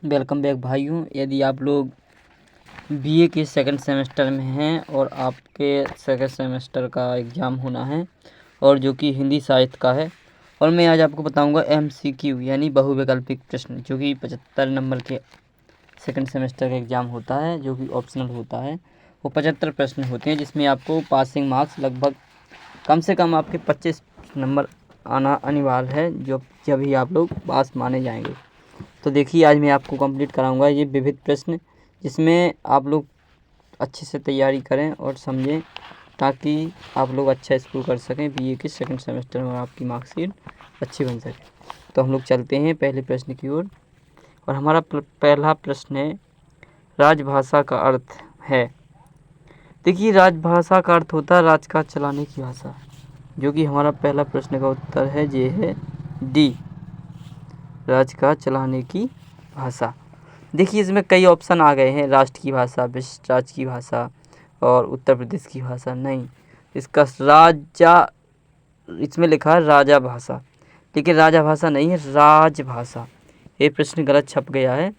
Welcome back भाइयों। यदि आप लोग बीए के सेकंड सेमेस्टर में हैं और आपके सेकंड सेमेस्टर का एग्ज़ाम होना है और जो कि हिंदी साहित्य का है, और मैं आज आपको बताऊंगा MCQ यानी बहुविकल्पिक प्रश्न, जो कि 75 नंबर के सेकंड सेमेस्टर का एग्ज़ाम होता है, जो कि ऑप्शनल होता है। वो 75 प्रश्न होते हैं जिसमें आपको पासिंग मार्क्स लगभग कम से कम आपके 25 नंबर आना अनिवार्य है, जो जब ही आप लोग पास माने जाएंगे। तो देखिए, आज मैं आपको कंप्लीट कराऊंगा ये विविध प्रश्न, जिसमें आप लोग अच्छे से तैयारी करें और समझें, ताकि आप लोग अच्छा स्कोर कर सकें बीए के सेकंड सेमेस्टर में और आपकी मार्कशीट अच्छी बन सके। तो हम लोग चलते हैं पहले प्रश्न की ओर। और हमारा पहला प्रश्न है, राजभाषा का अर्थ है। देखिए, राजभाषा का अर्थ होता है राजकाज चलाने की भाषा, जो कि हमारा पहला प्रश्न का उत्तर है, ये है डी, राजकाज चलाने की भाषा। देखिए, इसमें कई ऑप्शन आ गए हैं, राष्ट्र की भाषा, विशिष्ट राज्य की भाषा और उत्तर प्रदेश की भाषा। नहीं, इसका इसमें लिखा है राजा भाषा, लेकिन राजा भाषा नहीं है, राजभाषा। ये प्रश्न गलत छप गया है।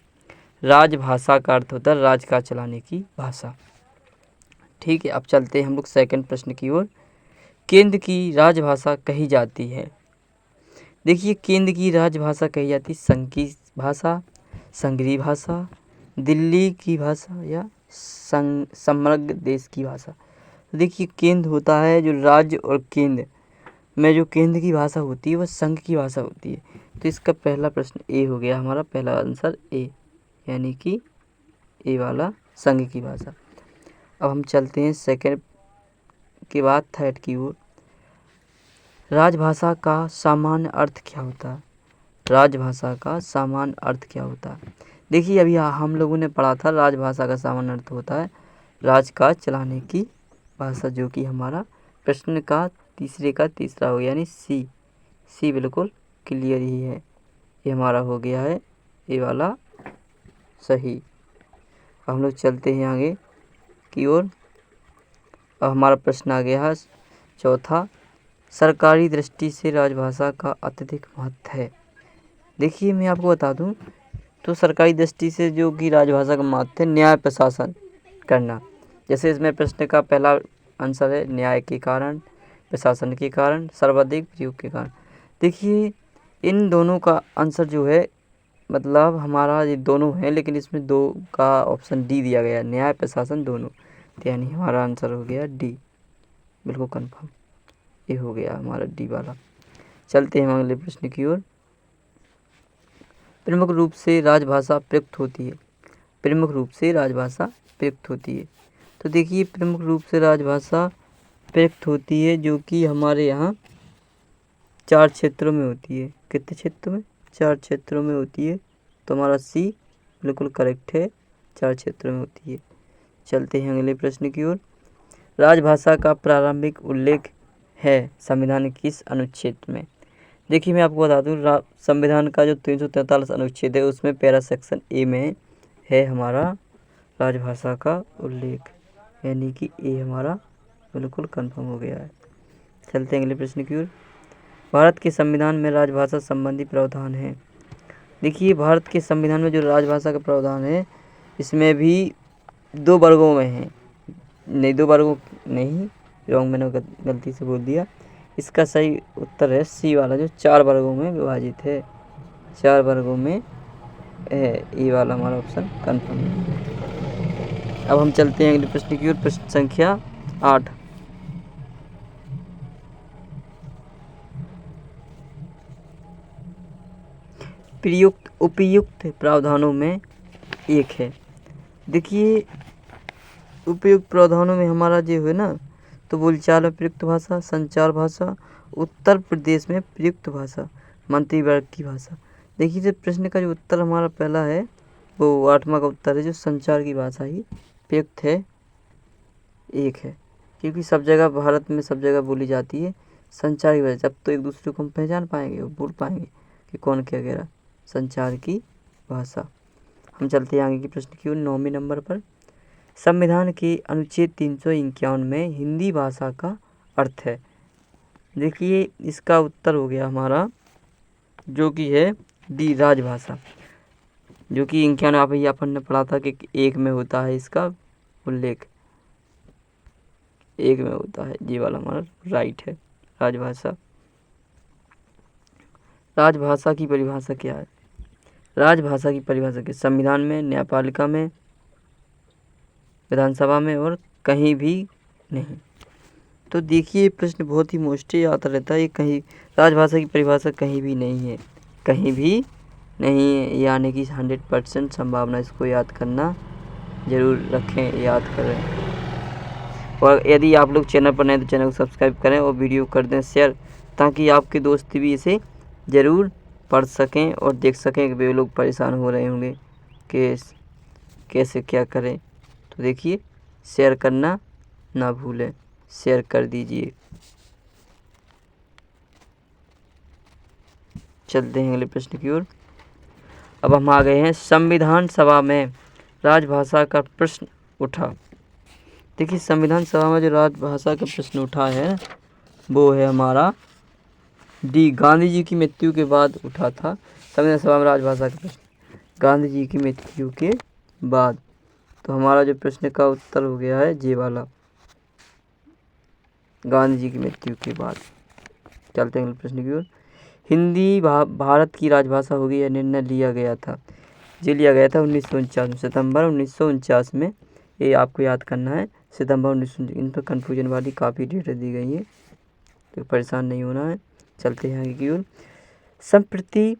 राजभाषा का अर्थ होता है राजकाज चलाने की भाषा। ठीक है, अब चलते हैं हम लोग सेकंड प्रश्न की ओर। केंद्र की राजभाषा कही जाती है। देखिए, केंद्र की राजभाषा कही जाती है संघ की भाषा, संघीय भाषा, दिल्ली की भाषा या समग्र देश की भाषा। देखिए, केंद्र होता है जो राज्य, और केंद्र में जो केंद्र की भाषा होती है वह संघ की भाषा होती है। तो इसका पहला प्रश्न ए हो गया, हमारा पहला आंसर ए, यानी कि ए वाला संघ की भाषा। अब हम चलते हैं सेकंड के बाद थर्ड की ओर। राजभाषा का सामान्य अर्थ क्या होता है। राजभाषा का सामान्य अर्थ क्या होता है। देखिए, अभी हम लोगों ने पढ़ा था, राजभाषा का सामान्य अर्थ होता है राजकाज चलाने की भाषा, जो कि हमारा प्रश्न का तीसरे का तीसरा हो गया, यानी सी बिल्कुल क्लियर ही है। ये हमारा हो गया है ये वाला सही। हम लोग चलते हैं आगे की ओर। अब हमारा प्रश्न आ गया है चौथा, सरकारी दृष्टि से राजभाषा का अत्यधिक महत्व है। देखिए, मैं आपको बता दूं, तो सरकारी दृष्टि से जो कि राजभाषा का महत्व है न्याय प्रशासन करना। जैसे इसमें प्रश्न का पहला आंसर है न्याय के कारण, प्रशासन के कारण, सर्वाधिक प्रयोग के कारण। देखिए, इन दोनों का आंसर जो है, मतलब हमारा ये दोनों है, लेकिन इसमें दो का ऑप्शन डी दिया गया, न्याय प्रशासन दोनों। तो यानी हमारा आंसर हो गया डी, बिल्कुल कंफर्म। ये हो गया हमारा डी वाला। चलते हैं अगले प्रश्न की ओर। प्रमुख रूप से राजभाषा प्रयुक्त होती है। प्रमुख रूप से राजभाषा प्रयुक्त होती है। तो देखिए, प्रमुख रूप से राजभाषा प्रयुक्त होती है, जो कि हमारे यहाँ 4 क्षेत्रों में होती है। कितने क्षेत्रों में? 4 क्षेत्रों में होती है। तो हमारा सी बिल्कुल करेक्ट है, 4 क्षेत्रों में होती है। चलते हैं अगले प्रश्न की ओर। राजभाषा का प्रारंभिक उल्लेख है संविधान किस अनुच्छेद में। देखिए, मैं आपको बता दूं, संविधान का जो 343 अनुच्छेद है, उसमें पैरा सेक्शन ए में है हमारा राजभाषा का उल्लेख, यानी कि ए हमारा बिल्कुल कंफर्म हो गया है। चलते हैं अगले प्रश्न की ओर। भारत के संविधान में राजभाषा संबंधी प्रावधान है। देखिए, भारत के संविधान में जो राजभाषा का प्रावधान है, इसमें भी 2 वर्गों में है। नहीं, 2 वर्गों नहीं, रॉन्ग, मैंने गलती से बोल दिया। इसका सही उत्तर है सी वाला, जो 4 वर्गों में विभाजित है, 4 वर्गों में है। ये वाला हमारा ऑप्शन कंफर्म है। अब हम चलते हैं अगले प्रश्न की ओर। प्रश्न संख्या 8। प्रयुक्त उपयुक्त प्रावधानों में एक है। देखिए, उपयुक्त प्रावधानों में हमारा जो है ना, तो बोलचाल में प्रयुक्त भाषा, संचार भाषा, उत्तर प्रदेश में प्रयुक्त भाषा, मंत्रिवर्ग की भाषा। देखिए, जो प्रश्न का जो उत्तर हमारा पहला है, वो 8वां का उत्तर है, जो संचार की भाषा ही प्रयुक्त है, एक है। क्योंकि सब जगह, भारत में सब जगह बोली जाती है संचार की भाषा। जब तो एक दूसरे को हम पहचान पाएंगे, वो बोल पाएंगे कि कौन क्या कह रहा, संचार की भाषा। हम चलते हैं आगे की प्रश्न की ओर। 9वें नंबर पर, संविधान के अनुच्छेद 351 में हिंदी भाषा का अर्थ है। देखिए, इसका उत्तर हो गया हमारा, जो कि है डी, राजभाषा। जो कि इनके आप ही अपन ने पढ़ा था कि एक में होता है इसका उल्लेख, एक में होता है, ये वाला हमारा राइट है। राजभाषा, राजभाषा की परिभाषा क्या है? राजभाषा की परिभाषा के संविधान में, न्यायपालिका में, विधानसभा में और कहीं भी नहीं। तो देखिए प्रश्न बहुत ही मोस्टली आता रहता है, ये कहीं, राजभाषा की परिभाषा कहीं भी नहीं है, कहीं भी नहीं है, यानी कि 100% संभावना। इसको याद करना ज़रूर रखें, याद करें। और यदि आप लोग चैनल पर नए तो चैनल को सब्सक्राइब करें और वीडियो कर दें शेयर, ताकि आपके दोस्त भी इसे ज़रूर पढ़ सकें और देख सकें कि वे लोग परेशान हो रहे होंगे कि कैसे क्या करें। तो देखिए शेयर करना ना भूलें, शेयर कर दीजिए। चलते हैं अगले प्रश्न की ओर। अब हम आ गए हैं संविधान सभा में राजभाषा का प्रश्न उठा। देखिए संविधान सभा में जो राजभाषा का प्रश्न उठा है वो है हमारा डी, गांधी जी की मृत्यु के बाद उठा था संविधान सभा में राजभाषा का प्रश्न, गांधी जी की मृत्यु के बाद। तो हमारा जो प्रश्न का उत्तर हो गया है ये वाला, गांधी जी की मृत्यु के बाद। चलते हैं अगले प्रश्न की ओर। हिंदी भारत की राजभाषा होगी, यह निर्णय लिया गया था, ये लिया गया था 1949 में, सितंबर 1949 में। ये आपको याद करना है, सितंबर 1949। इन पर कन्फ्यूजन वाली काफ़ी डेट दी गई है, तो परेशान नहीं होना है। चलते हैं आगे की ओर। संप्रति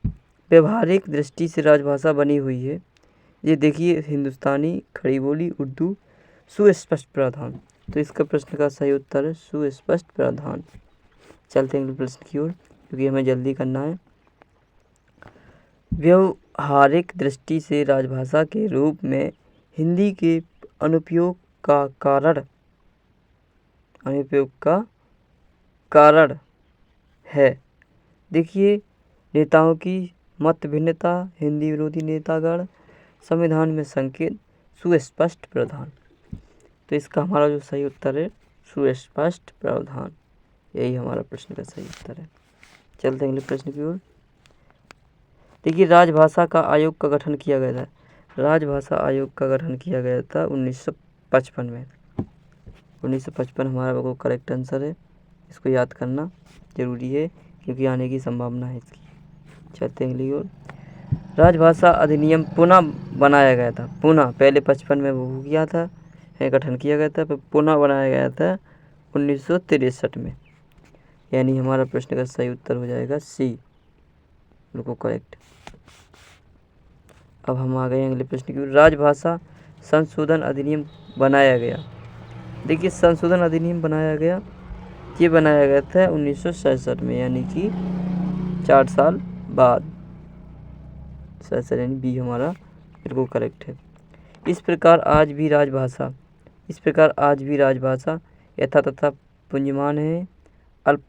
व्यवहारिक दृष्टि से राजभाषा बनी हुई है, ये देखिए हिंदुस्तानी, खड़ी बोली, उर्दू, सुस्पष्ट प्रावधान। तो इसका प्रश्न का सही उत्तर है सुस्पष्ट प्रावधान। चलते हैं अगले प्रश्न की ओर, क्योंकि हमें जल्दी करना है। व्यवहारिक दृष्टि से राजभाषा के रूप में हिंदी के अनुपयोग का कारण है। देखिए नेताओं की मत भिन्नता, हिंदी विरोधी नेतागण, संविधान में संकेत, सुस्पष्ट प्रावधान। तो इसका हमारा जो सही उत्तर है सुस्पष्ट प्रावधान, यही हमारा प्रश्न का सही उत्तर है। चलते हैं अगले प्रश्न की ओर। देखिए राजभाषा का आयोग का गठन किया गया था, राजभाषा आयोग का गठन किया गया था 1955 में। 1955 हमारा वो करेक्ट आंसर है, इसको याद करना ज़रूरी है क्योंकि आने की संभावना है इसकी। चलते हैं अगली ओर। राजभाषा अधिनियम पुनः बनाया गया था, पुनः, पहले 55 में वो किया था, गठन किया गया था, फिर पुनः बनाया गया था 1963 में, यानी हमारा प्रश्न का सही उत्तर हो जाएगा सी, बिल्कुल करेक्ट। अब हम आ गए अगले प्रश्न की। राजभाषा संशोधन अधिनियम बनाया गया। देखिए संशोधन अधिनियम बनाया गया, ये बनाया गया था 1967 में, यानी कि 4 साल बाद। 67 यानी बी हमारा बिल्कुल करेक्ट है। इस प्रकार आज भी राजभाषा यथा तथा पुंजमान है, अल्प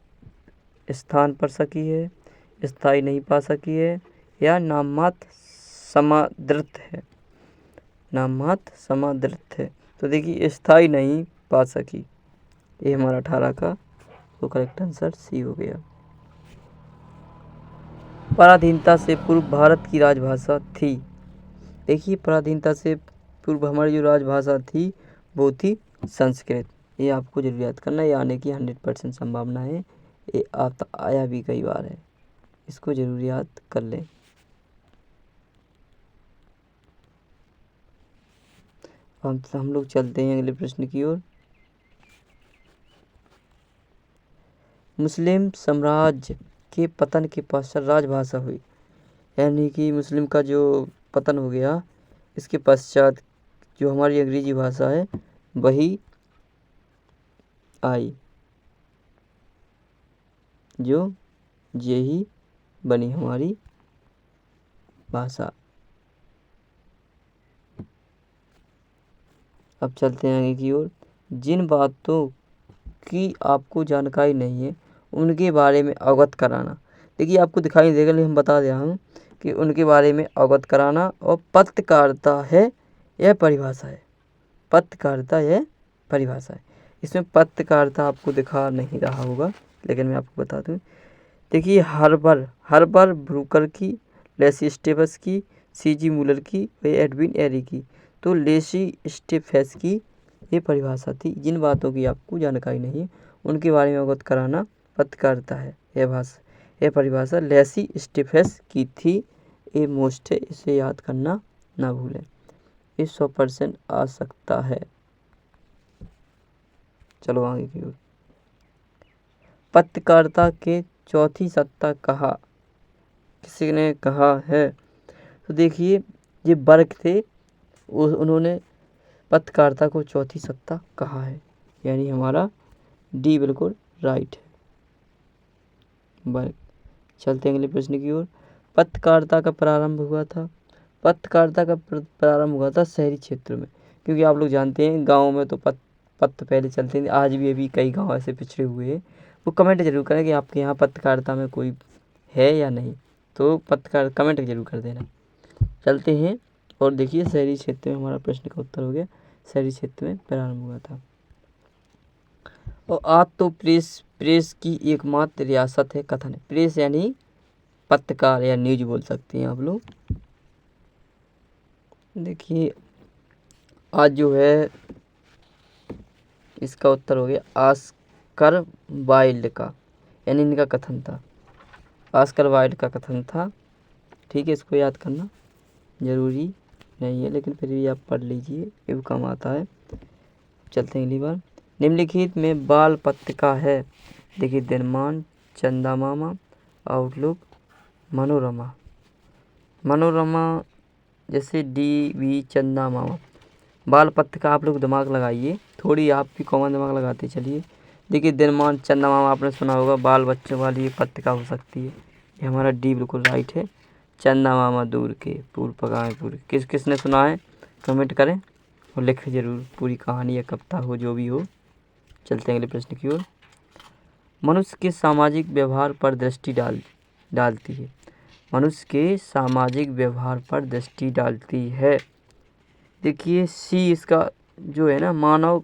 स्थान पर सकी है, स्थायी नहीं पा सकी है, या नाममात्र समादृत है। तो देखिए स्थायी नहीं पा सकी, ये हमारा 18 का तो करेक्ट आंसर सी हो गया। पराधीनता से पूर्व भारत की राजभाषा थी। देखिए पराधीनता से पूर्व हमारी जो राजभाषा थी वो थी संस्कृत, ये आपको जरूर याद करना, ये आने की 100% संभावना है, ये आया भी कई बार है, इसको जरूर याद कर लें। हम लोग चलते हैं अगले प्रश्न की ओर। मुस्लिम साम्राज्य के पतन के पश्चात राजभाषा हुई, यानी कि मुस्लिम का जो पतन हो गया इसके पश्चात जो हमारी अंग्रेजी भाषा है वही आई, जो यही बनी हमारी भाषा। अब चलते हैं आगे की ओर। जिन बातों की आपको जानकारी नहीं है उनके बारे में अवगत कराना। देखिए आपको दिखाई देगा, लेकिन हम बता दिया हूँ कि उनके बारे में अवगत कराना। और पत्रकारिता है यह परिभाषा है, पत्रकारिता यह परिभाषा है। इसमें पत्रकारिता आपको दिखा नहीं रहा होगा, लेकिन मैं आपको बता दूँ। देखिए हर्बर ब्रूकर की, लेसिस्टेवस की, सीजी मूलर की व एडविन एरी की। तो लेसी स्टेफेस की ये परिभाषा थी। जिन बातों की आपको जानकारी नहीं है उनके बारे में अवगत कराना पत्रकारिता है। यह परिभाषा लेसी स्टेफेस की थी। ये मोस्ट है, इसे याद करना ना भूलें। ये 100% आ सकता है। चलो आगे की ओर। पत्रकारिता के चौथी सत्ता कहा, किसी ने कहा है? तो देखिए ये वर्ग थे, उन्होंने पत्रकारिता को चौथी सत्ता कहा है, यानी हमारा डी बिल्कुल राइट है, वर्ग। चलते हैं अगले प्रश्न की ओर। पत्रकारिता का प्रारंभ हुआ था। पत्रकारिता का प्रारंभ हुआ था शहरी क्षेत्र में, क्योंकि आप लोग जानते हैं गाँव में तो पत्र पहले चलते थे। आज भी अभी कई गांव ऐसे पिछड़े हुए हैं। वो कमेंट जरूर करें कि आपके यहाँ पत्रकारिता में कोई है या नहीं, तो पत्रकार कमेंट जरूर कर देना। चलते हैं और देखिए शहरी क्षेत्र में हमारा प्रश्न का उत्तर हो गया, शहरी क्षेत्र में प्रारंभ हुआ था। और आज तो प्रेस की एकमात्र रियासत है कथन है। प्रेस यानी पत्रकार या न्यूज बोल सकते हैं आप लोग। देखिए आज जो है इसका उत्तर हो गया ऑस्कर वाइल्ड का, यानी इनका कथन था, ऑस्कर वाइल्ड का कथन था। ठीक है, इसको याद करना जरूरी नहीं है, लेकिन फिर भी आप पढ़ लीजिए, ये भी काम आता है। चलते हैं अगली बार। निम्नलिखित में बाल पत्रिका है। देखिए दिनमान, चंदामामा, आउटलुक, मनोरमा। मनोरमा जैसे DV चंदामामा। बाल पत्रिका आप लोग दिमाग लगाइए, थोड़ी आप भी कॉमन दिमाग लगाते चलिए। देखिए दिनमान, चंदामामा आपने सुना होगा, बाल बच्चों वाली ये पत्रिका हो सकती है। ये हमारा डी बिल्कुल राइट है। चंदामामा दूर के पूर्व पगाए पूरी, किसने सुना है कमेंट करें और लिखें जरूर, पूरी कहानी या कविता हो जो भी हो। चलते हैं अगले प्रश्न की ओर। मनुष्य के सामाजिक व्यवहार पर दृष्टि डालती है। मनुष्य के सामाजिक व्यवहार पर दृष्टि डालती है। देखिए सी इसका जो है ना, मानव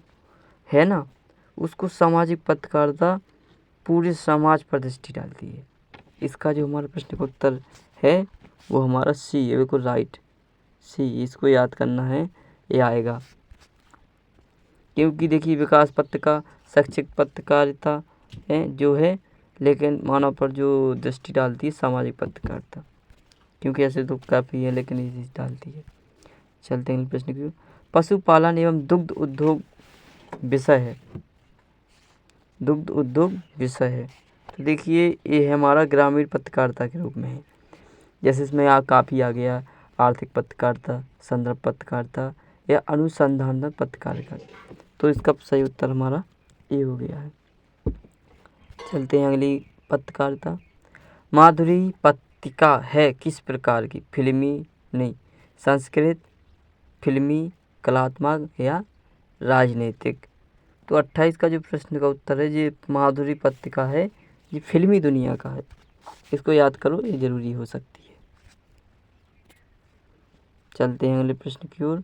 है ना, उसको सामाजिक पत्रकारिता पूरे समाज पर दृष्टि डालती है। इसका जो हमारा प्रश्न का उत्तर है वो हमारा सी है, बिल्कुल राइट, सी। इसको याद करना है, ये आएगा। क्योंकि देखिए विकास पत्रिका शैक्षिक पत्रकारिता है जो है, लेकिन मानव पर जो दृष्टि डालती है सामाजिक पत्रकारिता, क्योंकि ऐसे तो काफ़ी है लेकिन ये चीज़ डालती है। चलते हैं प्रश्न की। पशुपालन एवं दुग्ध उद्योग विषय है। दुग्ध उद्योग विषय है, तो देखिए ये है हमारा ग्रामीण पत्रकारिता के रूप में है। जैसे इसमें काफ़ी आ गया आर्थिक पत्रकारिता, संदर्भ पत्रकारिता या अनुसंधान पत्रकारिता, तो इसका सही उत्तर हमारा ये हो गया है। चलते हैं अगली पत्रकारिता। माधुरी पत्रिका है किस प्रकार की? फिल्मी नहीं, संस्कृत, फिल्मी, कलात्मक या राजनीतिक। तो 28 का जो प्रश्न का उत्तर है, ये माधुरी पत्रिका है, ये फिल्मी दुनिया का है। इसको याद करो, ये जरूरी हो सकती है। चलते हैं अगले प्रश्न की ओर।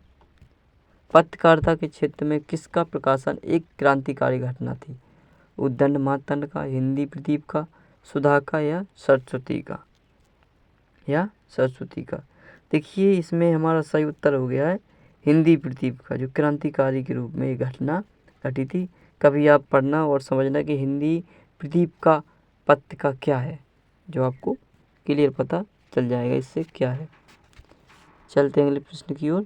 पत्रकारिता के क्षेत्र में किसका प्रकाशन एक क्रांतिकारी घटना थी? उद्दंड मार्तंड का, हिंदी प्रदीप का, सुधा का या सरस्वती का? देखिए इसमें हमारा सही उत्तर हो गया है हिंदी प्रदीप का, जो क्रांतिकारी के रूप में ये घटना घटी थी। कभी आप पढ़ना और समझना कि हिंदी प्रदीप का पत्रिका क्या है, जो आपको क्लियर पता चल जाएगा इससे क्या है। चलते हैं अगले प्रश्न की ओर।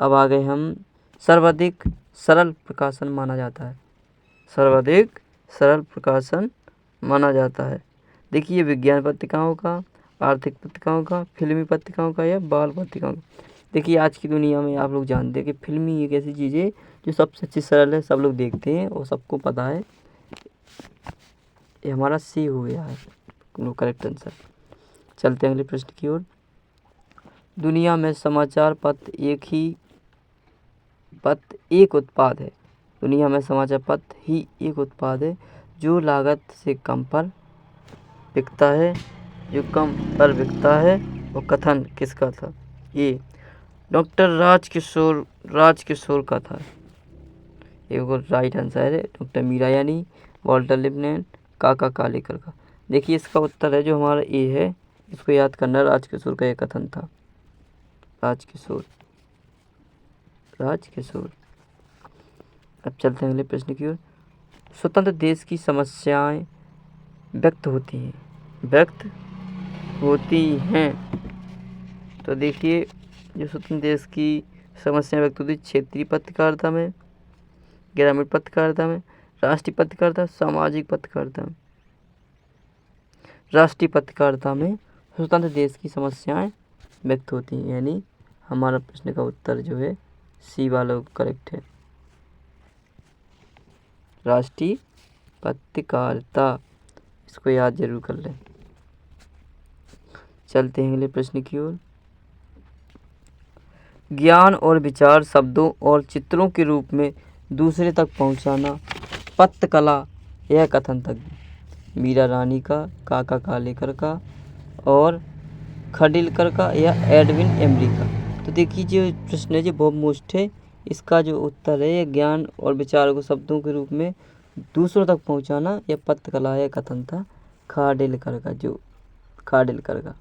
अब आ गए हम, सर्वाधिक सरल प्रकाशन माना जाता है। सर्वाधिक सरल प्रकाशन माना जाता है। देखिए विज्ञान पत्रिकाओं का, आर्थिक पत्रिकाओं का, फिल्मी पत्रिकाओं का या बाल पत्रिकाओं का। देखिए आज की दुनिया में आप लोग जानते हैं कि फिल्मी एक ऐसी चीज़ है जो सबसे अच्छी सरल है, सब लोग देखते हैं और सबको पता है। ये हमारा सी हो गया है करेक्ट आंसर। चलते हैं अगले प्रश्न की ओर। दुनिया में समाचार पत्र एक उत्पाद है। दुनिया में समाचार पत्र ही एक उत्पाद है जो लागत से कम पर बिकता है, और कथन किसका था? ये डॉक्टर राजकिशोर का था। ये राइट आंसर है डॉक्टर मीरा यानी वॉल्टर लिपमैन, काका कालेकर का। देखिए इसका उत्तर है जो हमारा ए है, इसको याद करना, राजकिशोर का ये कथन था। राजकिशोर। राजकिशोर। अब चलते हैं अगले प्रश्न की ओर। स्वतंत्र देश की समस्याएं व्यक्त होती हैं। तो देखिए, जो स्वतंत्र देश की समस्याएं व्यक्त होती है क्षेत्रीय पत्रकारिता में, ग्रामीण पत्रकारिता में, राष्ट्रीय पत्रकारिता, सामाजिक पत्रकारिता में। राष्ट्रीय पत्रकारिता में स्वतंत्र देश की समस्याएं व्यक्त होती हैं, यानी हमारा प्रश्न का उत्तर जो है सी वाला करेक्ट है। राष्ट्रीय पत्रकारिता, इसको याद जरूर कर लें। चलते हैं अगले प्रश्न की ओर। ज्ञान और विचार शब्दों और चित्रों के रूप में दूसरे तक पहुंचाना पत्रकला यह कथन तक मीरा रानी का, काका कालेकर का और खडिलकर का या एडविन एमरी का। तो देखिए, जो प्रश्न है जो बहुत मोस्ट है, इसका जो उत्तर है ज्ञान और विचार को शब्दों के रूप में दूसरों तक पहुंचाना यह पत्रकला यह कथन था खाडिलकर का।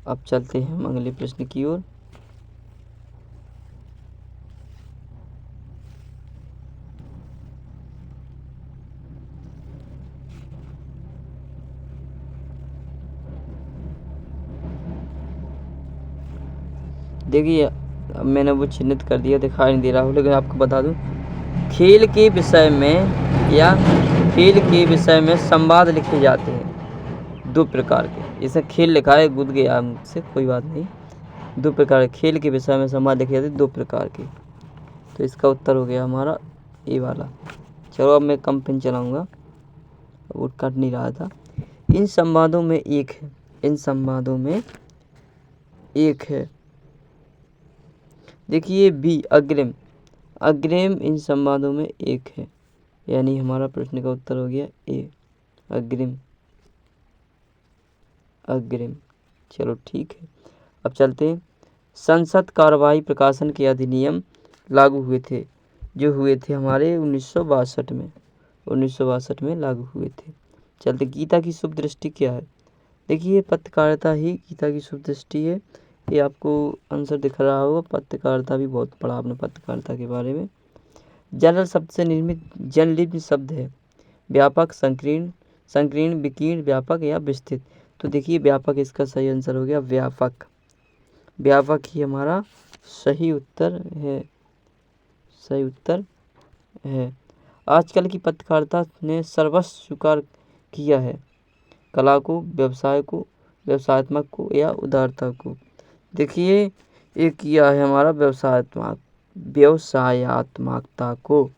अब चलते हैं हम अगले प्रश्न की ओर। देखिए, अब मैंने वो चिन्हित कर दिया, दिखाई नहीं दे रहा हो, लेकिन आपको बता दूं, खेल के विषय में संवाद लिखे जाते हैं दो प्रकार के। जैसे खेल लिखा है, गुद गया मुझसे, कोई बात नहीं। दो प्रकार के खेल के विषय में संवाद लिखे जाते हैं, दो प्रकार के। तो इसका उत्तर हो गया हमारा ए वाला। चलो, अब मैं कम पेन चलाऊंगा, वो कट नहीं रहा था। इन संवादों में एक है। देखिए बी अग्रिम इन संवादों में एक है, यानी हमारा प्रश्न का उत्तर हो गया ए अग्रिम। चलो ठीक है, अब चलते हैं। संसद कार्यवाही प्रकाशन के अधिनियम लागू हुए थे हमारे 1962 में लागू हुए थे। चलते, गीता की शुभ दृष्टि क्या है? देखिए, पत्रकारिता ही गीता की शुभ दृष्टि है। ये आपको आंसर दिख रहा होगा, पत्रकारिता भी बहुत पढ़ा आपने पत्रकारिता के बारे में। जनरल शब्द से निर्मित जर्नलिज्म शब्द है व्यापक, संकीर्ण, विकीर्ण, व्यापक या विस्तृत। तो देखिए, व्यापक इसका सही आंसर हो गया, व्यापक ही हमारा सही उत्तर है। आजकल की पत्रकारिता ने सर्वस्व स्वीकार किया है, कला को, व्यवसाय को, व्यवसायत्मक को या उदारता को। देखिए, ये किया है हमारा व्यवसायत्मकता को,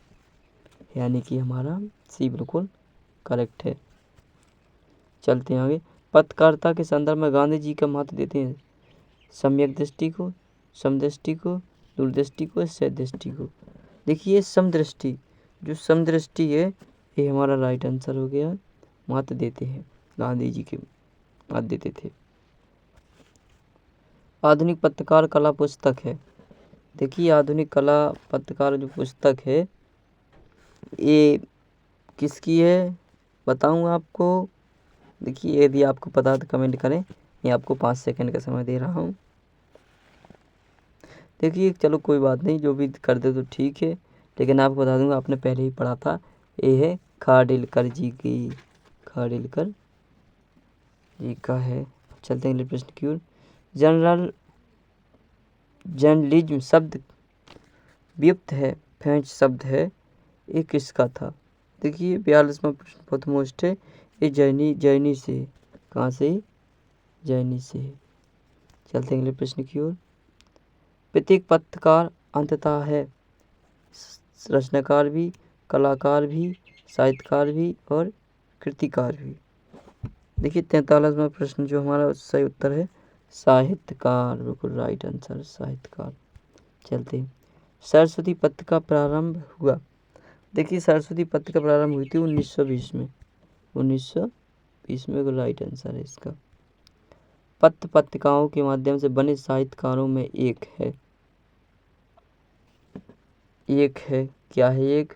यानी कि हमारा सी बिल्कुल करेक्ट है। चलते हैं आगे। पत्रकारिता के संदर्भ में गांधी जी का महत्व देते हैं सम्यक दृष्टि को, समदृष्टि को, दूरदृष्टि को, सहदृष्टि को। देखिए, समदृष्टि है, ये हमारा राइट आंसर हो गया। महत्व देते हैं गांधी जी के महत्व देते थे। आधुनिक पत्रकार कला पुस्तक है। देखिए, आधुनिक कला पत्रकार जो पुस्तक है ये किसकी है बताऊंगा आपको। देखिए, यदि आपको पता है तो कमेंट करें, मैं आपको 5 सेकंड का समय दे रहा हूं। देखिए, चलो कोई बात नहीं, जो भी कर दे तो ठीक है, लेकिन आपको बता दूंगा आपने पहले ही पढ़ा था। ये है खाडिलकर जी का है। चलते हैं अगले प्रश्न की ओर। जर्नलिज्म शब्द व्युत्पत्ति है, फ्रेंच शब्द है, ये किसका था? देखिए, 42वां प्रश्न बहुत मोस्ट है, ये जर्नी से है। कहाँ से? जर्नी से है। चलते हैं अगले प्रश्न की ओर। प्रत्येक पत्रकार अंततः है रचनाकार भी, कलाकार भी, साहित्यकार भी और कृतिकार भी। देखिए, 43वां प्रश्न जो हमारा सही उत्तर है साहित्यकार, बिल्कुल राइट आंसर साहित्यकार। चलते हैं। सरस्वती पत्र का प्रारंभ हुआ। देखिए, सरस्वती पत्र का प्रारंभ हुई थी 1920 में। 1920 में राइट आंसर है इसका। पत्र पत्रिकाओं के माध्यम से बने साहित्यकारों में एक है। क्या है एक?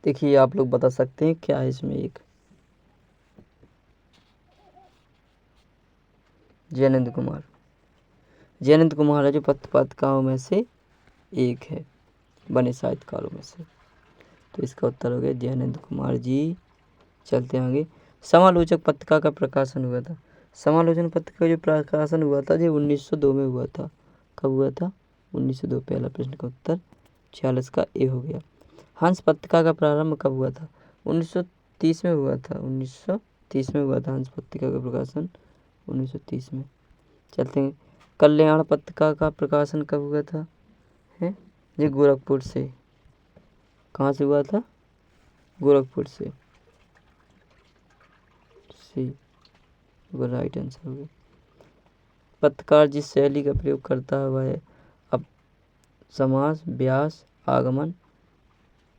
देखिए, आप लोग बता सकते हैं क्या है इसमें एक? जयनंद कुमार। जयनंद कुमार है जो पत्रकारों में से एक है, बने साहित्यकारों में से। तो इसका उत्तर हो गया जयनंद कुमार जी। चलते हैं आगे। समालोचक पत्रिका का प्रकाशन हुआ था। समालोचन पत्रिका का जो प्रकाशन हुआ था जो 1902 में हुआ था। कब हुआ था? 1902। पहला प्रश्न का उत्तर 46 का ए हो गया। हंस पत्रिका का प्रारंभ कब हुआ था? 1930 में हुआ था। 1930 में हुआ था हंस पत्रिका का प्रकाशन, 1930 में। चलते हैं। कल्याण पत्रिका का प्रकाशन कब हुआ था? है ये गोरखपुर से। कहाँ से हुआ था? गोरखपुर से। सी वो राइट आंसर हो गया। पत्रकार जिस शैली का प्रयोग करता है वह है अब समास, व्यास, आगमन,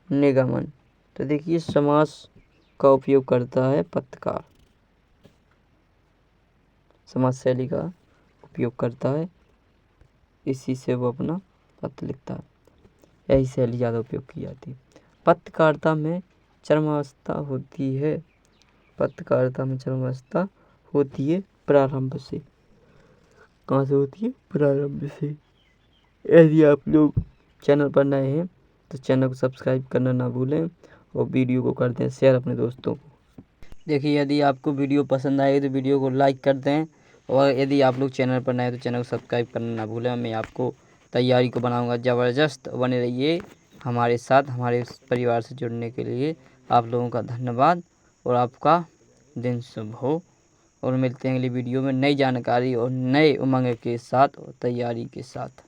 निगमन। तो देखिए समास का उपयोग करता है पत्रकार, समास शैली का उपयोग करता है, इसी से वो अपना पत्र लिखता है। यही शैली ज़्यादा उपयोग की जाती है। पत्रकारिता में चरमावस्था होती है। पत्रकारिता में चरमावस्था होती है प्रारंभ से। कहाँ से होती है? प्रारंभ से। यदि आप लोग चैनल पर नए हैं तो चैनल को सब्सक्राइब करना ना भूलें और वीडियो को कर दें शेयर अपने दोस्तों को। देखिए यदि आपको वीडियो पसंद आए तो वीडियो को लाइक कर दें और यदि आप लोग चैनल पर नए हैं तो चैनल को सब्सक्राइब करना ना भूलें। मैं आपको तैयारी को बनाऊंगा ज़बरदस्त। बने रहिए हमारे साथ। हमारे परिवार से जुड़ने के लिए आप लोगों का धन्यवाद और आपका दिन शुभ हो। और मिलते हैं अगली वीडियो में नई जानकारी और नए उमंग के साथ और तैयारी के साथ।